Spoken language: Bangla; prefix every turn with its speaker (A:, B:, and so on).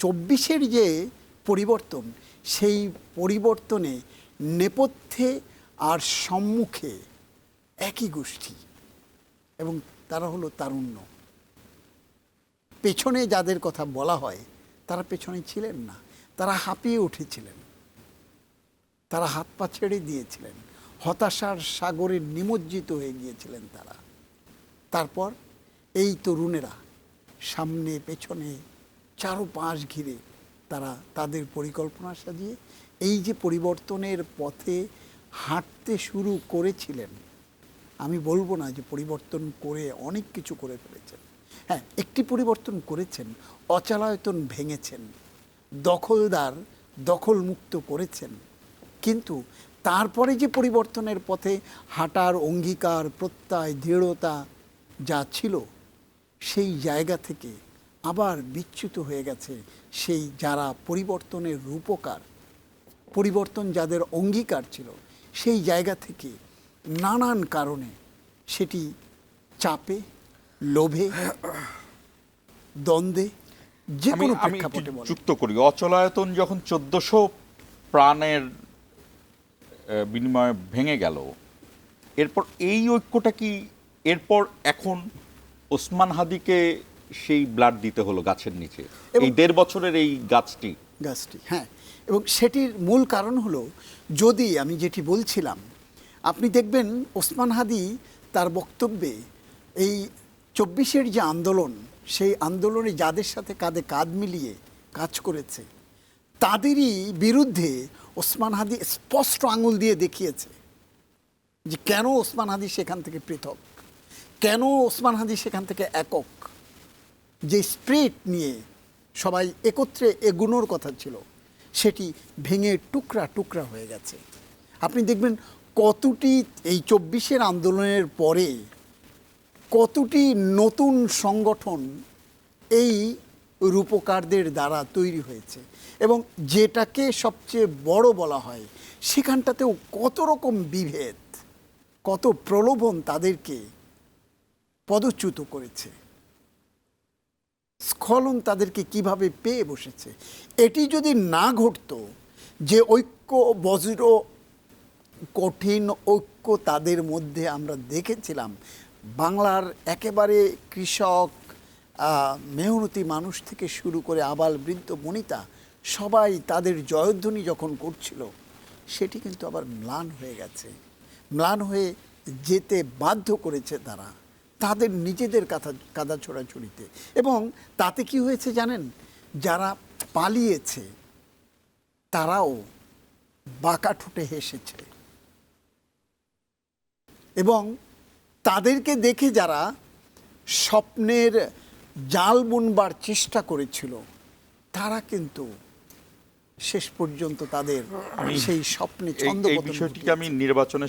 A: চব্বিশের যে পরিবর্তন, সেই পরিবর্তনে নেপথ্যে আর সম্মুখে একই গোষ্ঠী, এবং তারা হলো তারুণ্য। পেছনে যাদের কথা বলা হয় তারা পেছনে ছিলেন না, তারা হাঁপিয়ে উঠেছিলেন, তারা হাত পা ছেড়ে দিয়েছিলেন, হতাশার সাগরে নিমজ্জিত হয়ে গিয়েছিলেন তারা। তারপর এই তরুণেরা সামনে পেছনে চারপাশ ঘিরে তারা তাদের পরিকল্পনা সাজিয়ে এই যে পরিবর্তনের পথে হাঁটতে শুরু করেছিলেন। আমি বলবো না যে পরিবর্তন করে অনেক কিছু করে ফেলেছেন, হ্যাঁ একটি পরিবর্তন করেছেন, অচলায়তন ভেঙেছেন, দখলদার দখলমুক্ত করেছেন, কিন্তু তারপরে যে পরিবর্তনের পথে হাঁটার অঙ্গীকার, প্রত্যয়, দৃঢ়তা যা ছিল, সেই জায়গা থেকে আবার বিচ্যুত হয়ে গেছে সেই যারা পরিবর্তনের রূপকার, পরিবর্তন যাদের অঙ্গীকার ছিল, সেই জায়গা থেকে নানান কারণে সেটি চাপে, লোভে, দ্বন্দ্বে, যে কোনো প্রেক্ষাপটে
B: যুক্ত করি। অচলায়তন যখন 1400 প্রাণের বিনিময়ে ভেঙে গেল, এরপর এই ঐক্যটা কি এরপর এখন ওসমান হাদিকে সেই ব্লাড দিতে হলো গাছের নিচে, এই 1.5 বছরের এই গাছটি,
A: হ্যাঁ, এবং সেটির মূল কারণ হলো, যদি আমি যেটি বলছিলাম, আপনি দেখবেন ওসমান হাদি তার বক্তব্যে এই 24-এর যে আন্দোলন, সেই আন্দোলনে যাদের সাথে কাঁধে কাঁধ মিলিয়ে কাজ করেছে তাদেরই বিরুদ্ধে ওসমান হাদি স্পষ্ট আঙুল দিয়ে দেখিয়েছে যে কেন ওসমান হাদি সেখান থেকে পৃথক, কেন ওসমান হাদি সেখান থেকে একক। যে স্পিরিট নিয়ে সবাই একত্রে এগুনোর কথা ছিল, সেটি ভেঙে টুকরা টুকরা হয়ে গেছে। আপনি দেখবেন কতটি এই 24-এর আন্দোলনের পরে কতটি নতুন সংগঠন এই রূপকারদের দ্বারা তৈরি হয়েছে, এবং যেটাকে সবচেয়ে বড় বলা হয় সেখানটাতেও কত রকম বিভেদ, কত প্রলোভন তাদেরকে পদচ্যুত করেছে, স্খলন তাদেরকে কিভাবে পেয়ে বসেছে। এটি যদি না ঘটতো, যে ঐক্য, বজ্র কঠিন ঐক্য তাদের মধ্যে আমরা দেখেছিলাম, বাংলার একেবারে কৃষক, মেহনতি মানুষ থেকে শুরু করে আবাল বৃদ্ধ বনিতা সবাই তাদের জয়ধ্বনি যখন করছিল, সেটি কিন্তু আবার ম্লান হয়ে গেছে, ম্লান হয়ে যেতে বাধ্য করেছে তারা তাদের নিজেদের কাদা ছোড়াছুড়িতে। এবং তাতে কি হয়েছে জানেন, যারা পালিয়েছে তারাও বাঁকা ঠোঁটে হেসেছে, এবং তাদেরকে দেখে যারা স্বপ্নের জাল বুনবার চেষ্টা করেছিল, তারা কিন্তু শেষ পর্যন্ত তাদের সেই স্বপ্নে ছন্দপতন।
B: এই বিষয়টিকে আমি নির্বাচনে